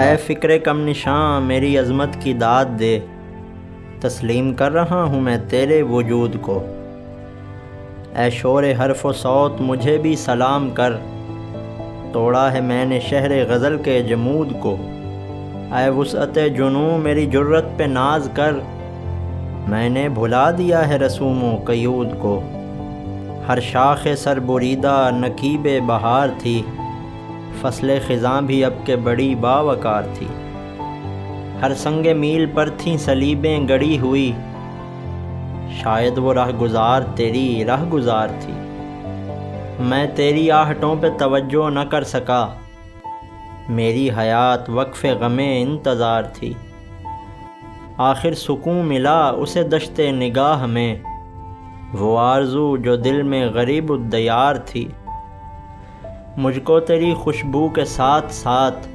اے فکر کم نشاں میری عظمت کی داد دے، تسلیم کر رہا ہوں میں تیرے وجود کو۔ اے شور حرف و صوت مجھے بھی سلام کر، توڑا ہے میں نے شہر غزل کے جمود کو۔ اے وسعت جنوں میری جرت پہ ناز کر، میں نے بھلا دیا ہے رسوم و قیود کو۔ ہر شاخ سر بریدہ نکیب بہار تھی، فصل خزاں بھی اب کے بڑی باوقار تھی۔ ہر سنگ میل پر تھیں صلیبیں گڑی ہوئی، شاید وہ راہ گزار تیری راہ گزار تھی۔ میں تیری آہٹوں پہ توجہ نہ کر سکا، میری حیات وقف غم انتظار تھی۔ آخر سکون ملا اسے دشت نگاہ میں، وہ آرزو جو دل میں غریب الدیار تھی۔ مجھ کو تیری خوشبو کے ساتھ ساتھ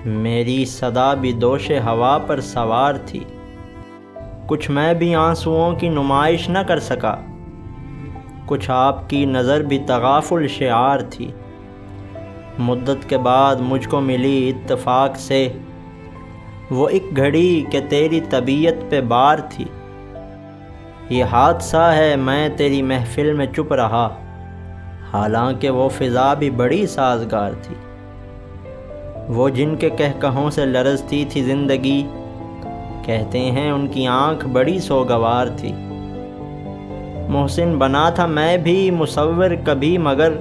میری صدا بھی دوش ہوا پر سوار تھی۔ کچھ میں بھی آنسوؤں کی نمائش نہ کر سکا، کچھ آپ کی نظر بھی تغافل شعار تھی۔ مدت کے بعد مجھ کو ملی اتفاق سے وہ ایک گھڑی کہ تیری طبیعت پہ بار تھی۔ یہ حادثہ ہے میں تیری محفل میں چپ رہا، حالانکہ وہ فضا بھی بڑی سازگار تھی۔ وہ جن کے کہکہوں سے لرزتی تھی زندگی، کہتے ہیں ان کی آنکھ بڑی سوگوار تھی۔ محسن بنا تھا میں بھی مصور کبھی، مگر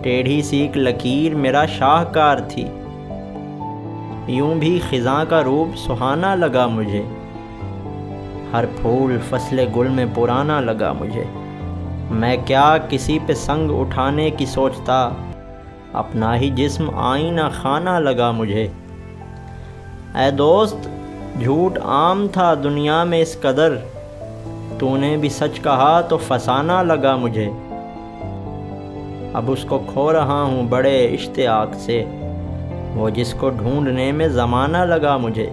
ٹیڑھی سی ایک لکیر میرا شاہکار تھی۔ یوں بھی خزاں کا روپ سہانا لگا مجھے، ہر پھول فصل گل میں پرانا لگا مجھے۔ میں کیا کسی پہ سنگ اٹھانے کی سوچتا، اپنا ہی جسم آئینہ خانہ لگا مجھے۔ اے دوست جھوٹ عام تھا دنیا میں اس قدر، تو نے بھی سچ کہا تو فسانہ لگا مجھے۔ اب اس کو کھو رہا ہوں بڑے اشتیاق سے، وہ جس کو ڈھونڈنے میں زمانہ لگا مجھے۔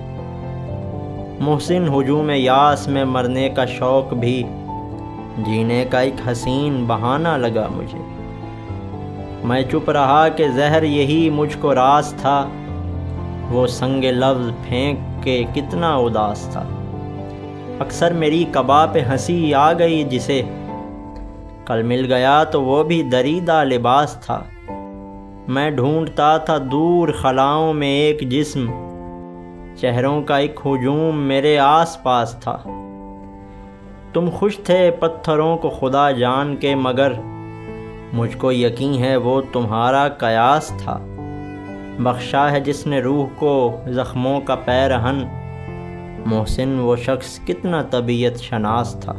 محسن ہجوم یاس میں مرنے کا شوق بھی جینے کا ایک حسین بہانہ لگا مجھے۔ میں چپ رہا کہ زہر یہی مجھ کو راس تھا، وہ سنگ لفظ پھینک کے کتنا اداس تھا۔ اکثر میری قبا پہ ہنسی آ گئی جسے، کل مل گیا تو وہ بھی دریدہ لباس تھا۔ میں ڈھونڈتا تھا دور خلاؤں میں ایک جسم، چہروں کا ایک ہجوم میرے آس پاس تھا۔ تم خوش تھے پتھروں کو خدا جان کے، مگر مجھ کو یقین ہے وہ تمہارا قیاس تھا۔ بخشا ہے جس نے روح کو زخموں کا پیرہن، محسن وہ شخص کتنا طبیعت شناس تھا۔